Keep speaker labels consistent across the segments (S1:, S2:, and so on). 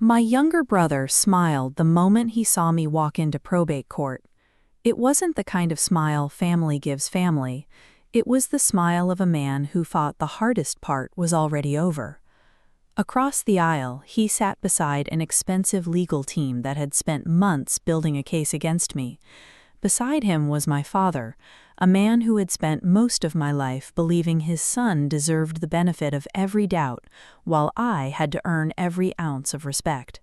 S1: My younger brother smiled the moment he saw me walk into probate court. It wasn't the kind of smile family gives family. It was the smile of a man who thought the hardest part was already over. Across the aisle, he sat beside an expensive legal team that had spent months building a case against me. Beside him was my father, a man who had spent most of my life believing his son deserved the benefit of every doubt, while I had to earn every ounce of respect.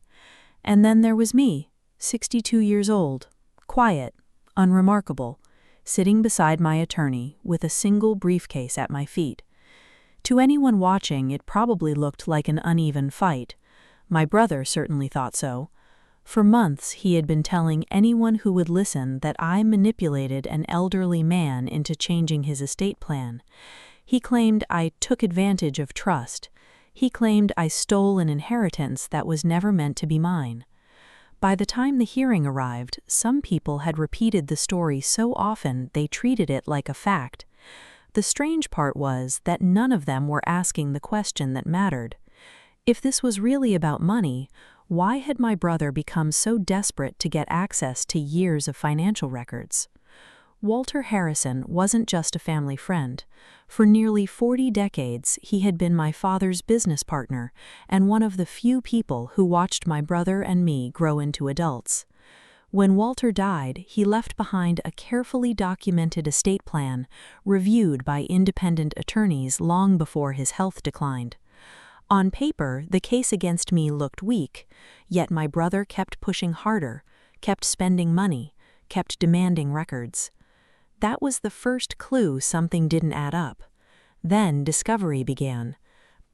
S1: And then there was me, 62 years old, quiet, unremarkable, sitting beside my attorney with a single briefcase at my feet. To anyone watching, it probably looked like an uneven fight. My brother certainly thought so. For months, he had been telling anyone who would listen that I manipulated an elderly man into changing his estate plan. He claimed I took advantage of trust. He claimed I stole an inheritance that was never meant to be mine. By the time the hearing arrived, some people had repeated the story so often they treated it like a fact. The strange part was that none of them were asking the question that mattered. If this was really about money, why had my brother become so desperate to get access to years of financial records? Walter Harrison wasn't just a family friend. For nearly 40 decades, he had been my father's business partner and one of the few people who watched my brother and me grow into adults. When Walter died, he left behind a carefully documented estate plan, reviewed by independent attorneys long before his health declined. On paper, the case against me looked weak, yet my brother kept pushing harder, kept spending money, kept demanding records. That was the first clue something didn't add up. Then discovery began.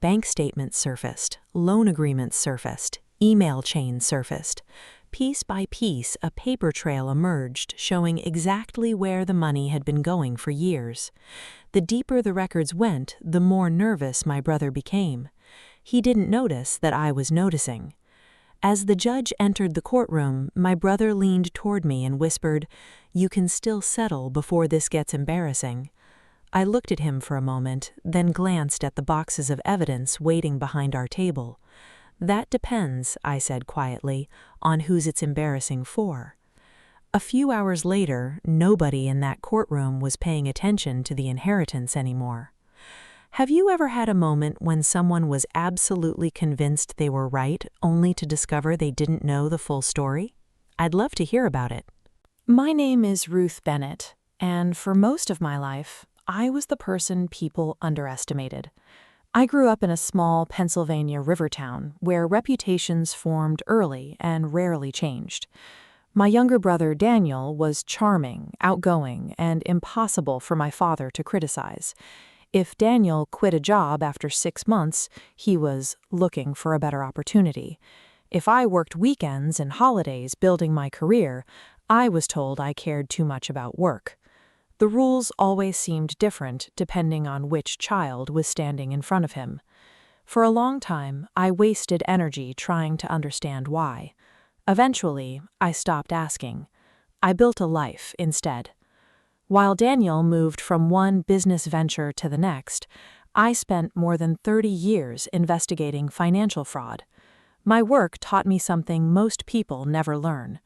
S1: Bank statements surfaced, loan agreements surfaced, email chains surfaced. Piece by piece, a paper trail emerged showing exactly where the money had been going for years. The deeper the records went, the more nervous my brother became. He didn't notice that I was noticing. As the judge entered the courtroom, my brother leaned toward me and whispered, "You can still settle before this gets embarrassing." I looked at him for a moment, then glanced at the boxes of evidence waiting behind our table. "That depends," I said quietly, "on whose it's embarrassing for." A few hours later, nobody in that courtroom was paying attention to the inheritance anymore. Have you ever had a moment when someone was absolutely convinced they were right, only to discover they didn't know the full story? I'd love to hear about it. My name is Ruth Bennett, and for most of my life, I was the person people underestimated. I grew up in a small Pennsylvania river town where reputations formed early and rarely changed. My younger brother Daniel was charming, outgoing, and impossible for my father to criticize. If Daniel quit a job after 6 months, he was looking for a better opportunity. If I worked weekends and holidays building my career, I was told I cared too much about work. The rules always seemed different depending on which child was standing in front of him. For a long time, I wasted energy trying to understand why. Eventually, I stopped asking. I built a life instead. While Daniel moved from one business venture to the next, I spent more than 30 years investigating financial fraud. My work taught me something most people never learn.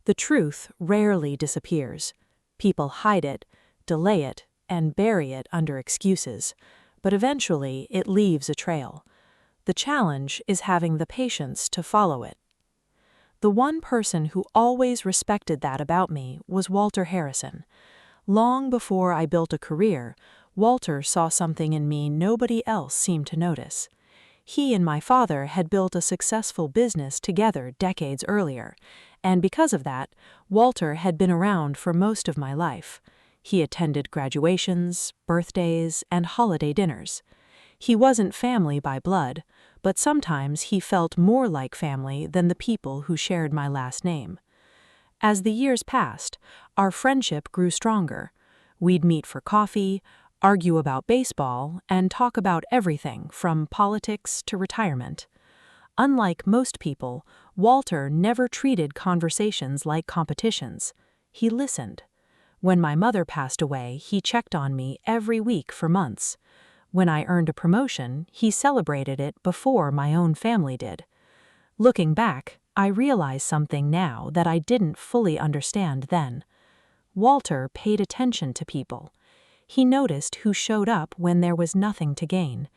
S1: The truth rarely disappears. People hide it, delay it, and bury it under excuses, but eventually it leaves a trail. The challenge is having the patience to follow it. The one person who always respected that about me was Walter Harrison. Long before I built a career, Walter saw something in me nobody else seemed to notice. He and my father had built a successful business together decades earlier, and because of that, Walter had been around for most of my life. He attended graduations, birthdays, and holiday dinners. He wasn't family by blood, but sometimes he felt more like family than the people who shared my last name. As the years passed, our friendship grew stronger. We'd meet for coffee, argue about baseball, and talk about everything from politics to retirement. Unlike most people, Walter never treated conversations like competitions. He listened. When my mother passed away, he checked on me every week for months. When I earned a promotion, he celebrated it before my own family did. Looking back, I realize something now that I didn't fully understand then. Walter paid attention to people. He noticed who showed up when there was nothing to gain.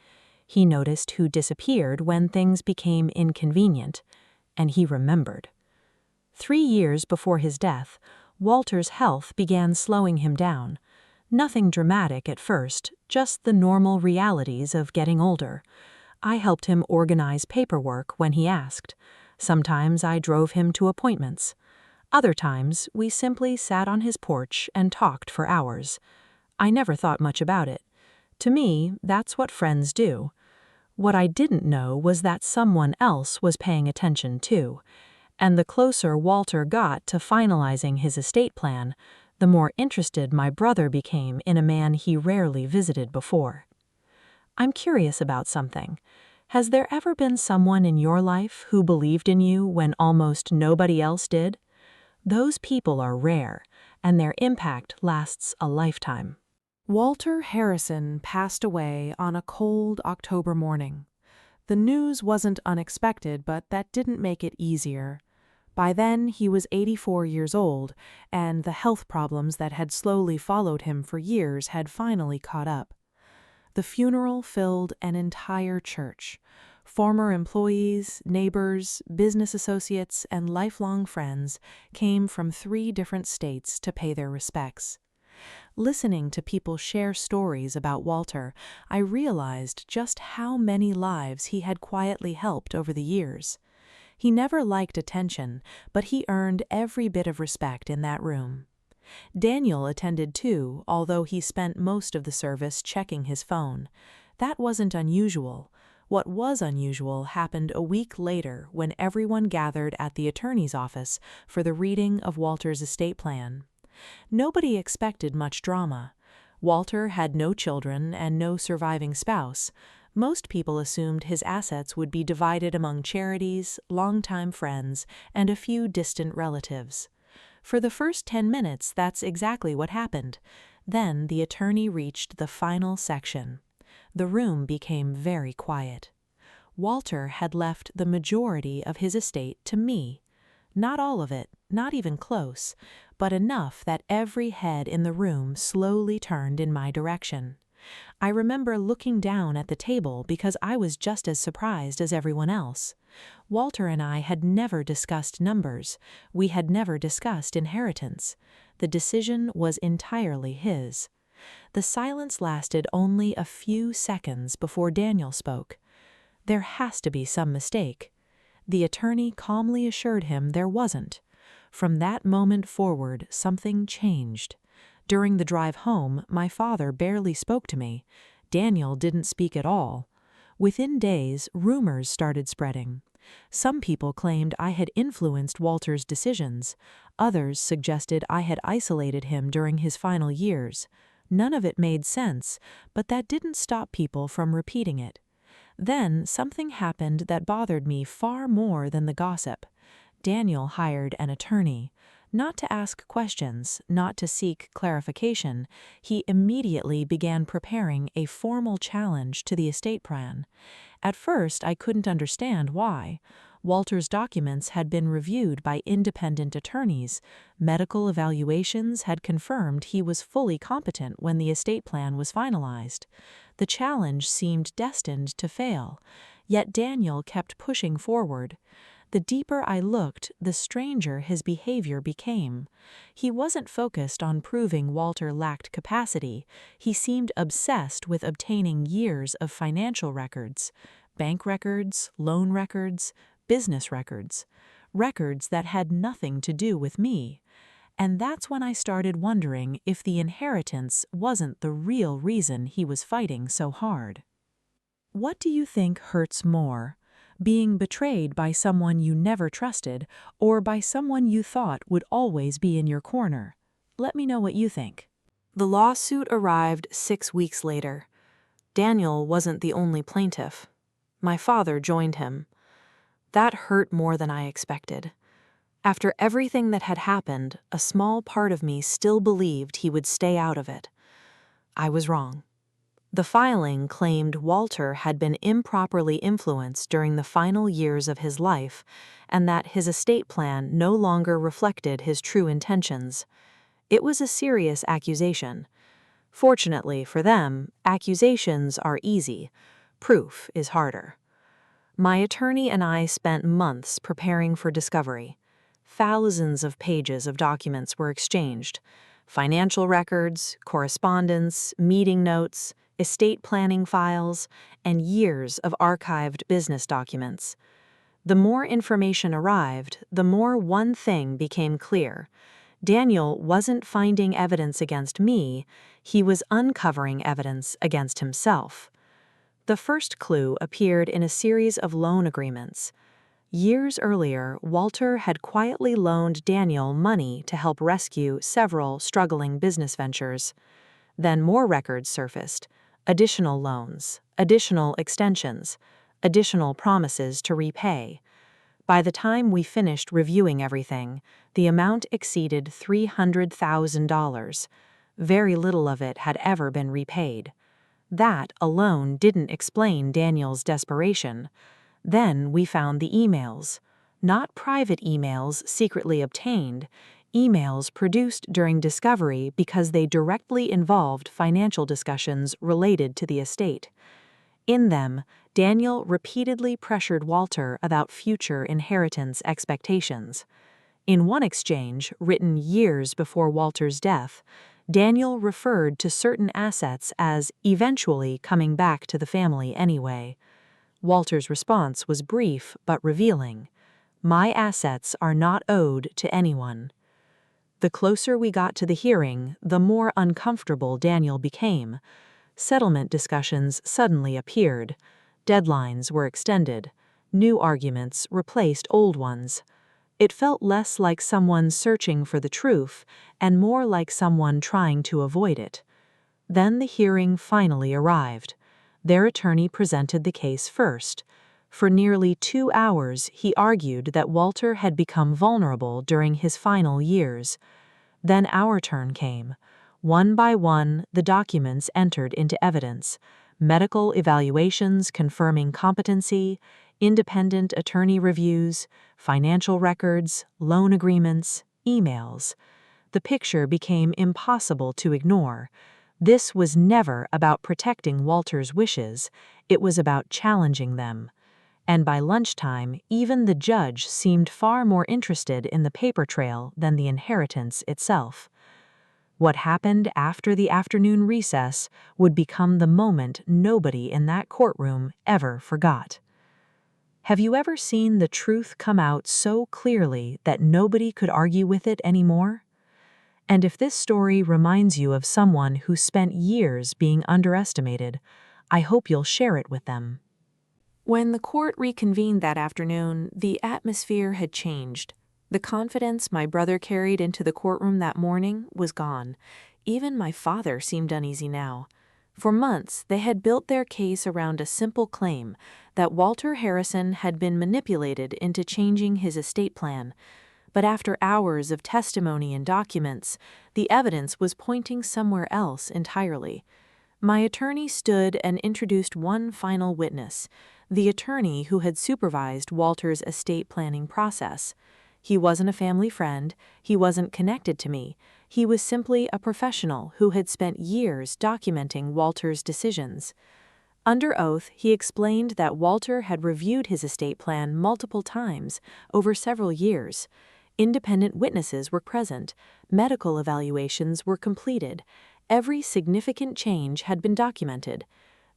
S1: He noticed who disappeared when things became inconvenient. And he remembered. 3 years before his death, Walter's health began slowing him down. Nothing dramatic at first, just the normal realities of getting older. I helped him organize paperwork when he asked. Sometimes I drove him to appointments. Other times, we simply sat on his porch and talked for hours. I never thought much about it. To me, that's what friends do. What I didn't know was that someone else was paying attention too. And the closer Walter got to finalizing his estate plan, the more interested my brother became in a man he rarely visited before. I'm curious about something. Has there ever been someone in your life who believed in you when almost nobody else did? Those people are rare, and their impact lasts a lifetime.
S2: Walter Harrison passed away on a cold October morning. The news wasn't unexpected, but that didn't make it easier. By then, he was 84 years old, and the health problems that had slowly followed him for years had finally caught up. The funeral filled an entire church. Former employees, neighbors, business associates, and lifelong friends came from 3 different states to pay their respects. Listening to people share stories about Walter, I realized just how many lives he had quietly helped over the years. He never liked attention, but he earned every bit of respect in that room. Daniel attended too, although he spent most of the service checking his phone. That wasn't unusual. What was unusual happened a week later when everyone gathered at the attorney's office for the reading of Walter's estate plan. Nobody expected much drama. Walter had no children and no surviving spouse. Most people assumed his assets would be divided among charities, longtime friends, and a few distant relatives. For the first 10 minutes, that's exactly what happened. Then the attorney reached the final section. The room became very quiet. Walter had left the majority of his estate to me. Not all of it, not even close, but enough that every head in the room slowly turned in my direction. I remember looking down at the table because I was just as surprised as everyone else. Walter and I had never discussed numbers. We had never discussed inheritance. The decision was entirely his. The silence lasted only a few seconds before Daniel spoke. There has to be some mistake. The attorney calmly assured him there wasn't. From that moment forward, something changed. During the drive home, my father barely spoke to me. Daniel didn't speak at all. Within days, rumors started spreading. Some people claimed I had influenced Walter's decisions. Others suggested I had isolated him during his final years. None of it made sense, but that didn't stop people from repeating it. Then something happened that bothered me far more than the gossip. Daniel hired an attorney. Not to ask questions, not to seek clarification, he immediately began preparing a formal challenge to the estate plan. At first, I couldn't understand why. Walter's documents had been reviewed by independent attorneys. Medical evaluations had confirmed he was fully competent when the estate plan was finalized. The challenge seemed destined to fail. Yet Daniel kept pushing forward. The deeper I looked, the stranger his behavior became. He wasn't focused on proving Walter lacked capacity. He seemed obsessed with obtaining years of financial records, bank records, loan records, business records, records that had nothing to do with me. And that's when I started wondering if the inheritance wasn't the real reason he was fighting so hard. What do you think hurts more? Being betrayed by someone you never trusted, or by someone you thought would always be in your corner? Let me know what you think. The lawsuit arrived 6 weeks later. Daniel wasn't the only plaintiff. My father joined him. That hurt more than I expected. After everything that had happened, a small part of me still believed he would stay out of it. I was wrong. The filing claimed Walter had been improperly influenced during the final years of his life and that his estate plan no longer reflected his true intentions. It was a serious accusation. Fortunately for them, accusations are easy. Proof is harder. My attorney and I spent months preparing for discovery. Thousands of pages of documents were exchanged: financial records, correspondence, meeting notes, estate planning files, and years of archived business documents. The more information arrived, the more one thing became clear. Daniel wasn't finding evidence against me, he was uncovering evidence against himself. The first clue appeared in a series of loan agreements. Years earlier, Walter had quietly loaned Daniel money to help rescue several struggling business ventures. Then more records surfaced: additional loans, additional extensions, additional promises to repay. By the time we finished reviewing everything, the amount exceeded $300,000. Very little of it had ever been repaid. That alone didn't explain Daniel's desperation. Then we found the emails. Not private emails secretly obtained, emails produced during discovery because they directly involved financial discussions related to the estate. In them, Daniel repeatedly pressured Walter about future inheritance expectations. In one exchange, written years before Walter's death, Daniel referred to certain assets as eventually coming back to the family anyway. Walter's response was brief but revealing: "My assets are not owed to anyone." The closer we got to the hearing, the more uncomfortable Daniel became. Settlement discussions suddenly appeared. Deadlines were extended. New arguments replaced old ones. It felt less like someone searching for the truth and more like someone trying to avoid it. Then the hearing finally arrived. Their attorney presented the case first. For nearly 2 hours, he argued that Walter had become vulnerable during his final years. Then our turn came. One by one, the documents entered into evidence: medical evaluations confirming competency, independent attorney reviews, financial records, loan agreements, emails. The picture became impossible to ignore. This was never about protecting Walter's wishes, it was about challenging them. And by lunchtime, even the judge seemed far more interested in the paper trail than the inheritance itself. What happened after the afternoon recess would become the moment nobody in that courtroom ever forgot. Have you ever seen the truth come out so clearly that nobody could argue with it anymore? And if this story reminds you of someone who spent years being underestimated, I hope you'll share it with them. When the court reconvened that afternoon, the atmosphere had changed. The confidence my brother carried into the courtroom that morning was gone. Even my father seemed uneasy now. For months, they had built their case around a simple claim that Walter Harrison had been manipulated into changing his estate plan. But after hours of testimony and documents, the evidence was pointing somewhere else entirely. My attorney stood and introduced one final witness, the attorney who had supervised Walter's estate planning process. He wasn't a family friend, he wasn't connected to me, he was simply a professional who had spent years documenting Walter's decisions. Under oath, he explained that Walter had reviewed his estate plan multiple times over several years. Independent witnesses were present, medical evaluations were completed, every significant change had been documented.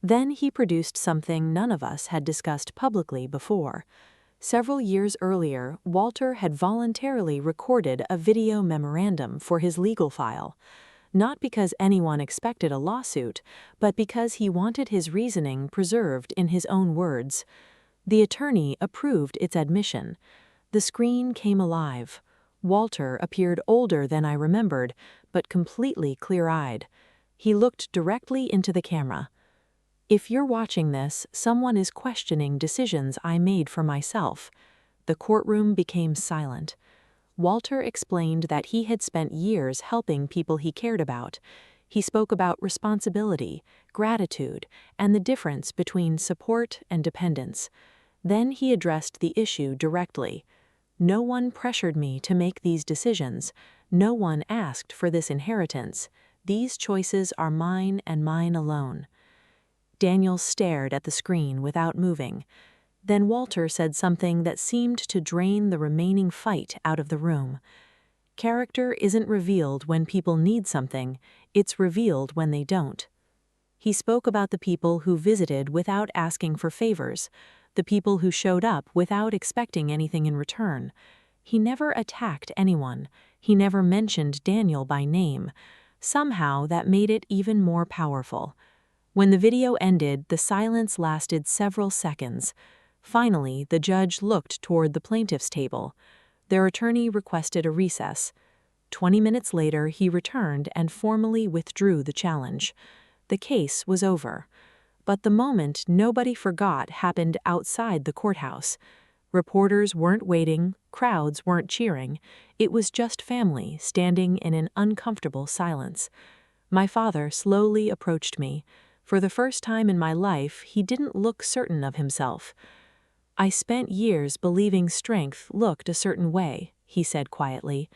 S2: Then he produced something none of us had discussed publicly before. Several years earlier, Walter had voluntarily recorded a video memorandum for his legal file, not because anyone expected a lawsuit, but because he wanted his reasoning preserved in his own words. The attorney approved its admission. The screen came alive. Walter appeared older than I remembered, but completely clear-eyed. He looked directly into the camera. "If you're watching this, someone is questioning decisions I made for myself." The courtroom became silent. Walter explained that he had spent years helping people he cared about. He spoke about responsibility, gratitude, and the difference between support and dependence. Then he addressed the issue directly. No one pressured me to make these decisions. No one asked for this inheritance. These choices are mine and mine alone. Daniel stared at the screen without moving. Then Walter said something that seemed to drain the remaining fight out of the room. Character isn't revealed when people need something, it's revealed when they don't. He spoke about the people who visited without asking for favors, the people who showed up without expecting anything in return. He never attacked anyone. He never mentioned Daniel by name. Somehow that made it even more powerful. When the video ended, the silence lasted several seconds. Finally, the judge looked toward the plaintiff's table. Their attorney requested a recess. 20 minutes later, he returned and formally withdrew the challenge. The case was over. But the moment nobody forgot happened outside the courthouse. Reporters weren't waiting, crowds weren't cheering. It was just family standing in an uncomfortable silence. My father slowly approached me. For the first time in my life, he didn't look certain of himself. "I spent years believing strength looked a certain way," he said quietly.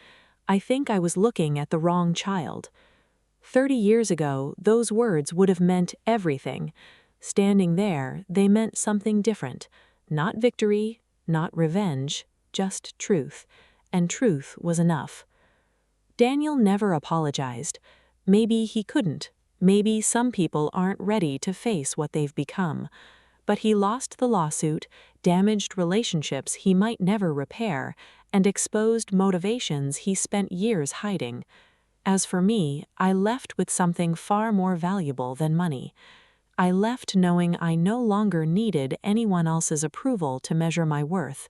S2: "I think I was looking at the wrong child." 30 years ago, those words would have meant everything. Standing there, they meant something different. Not victory, not revenge, just truth. And truth was enough. Daniel never apologized. Maybe he couldn't. Maybe some people aren't ready to face what they've become. But he lost the lawsuit, damaged relationships he might never repair, and exposed motivations he spent years hiding. As for me, I left with something far more valuable than money. I left knowing I no longer needed anyone else's approval to measure my worth.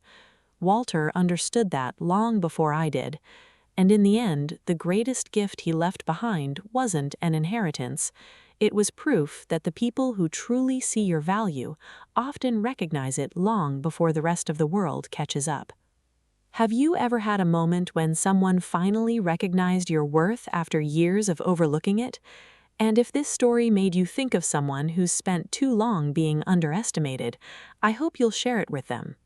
S2: Walter understood that long before I did. And in the end, the greatest gift he left behind wasn't an inheritance. It was proof that the people who truly see your value often recognize it long before the rest of the world catches up. Have you ever had a moment when someone finally recognized your worth after years of overlooking it? And if this story made you think of someone who's spent too long being underestimated, I hope you'll share it with them.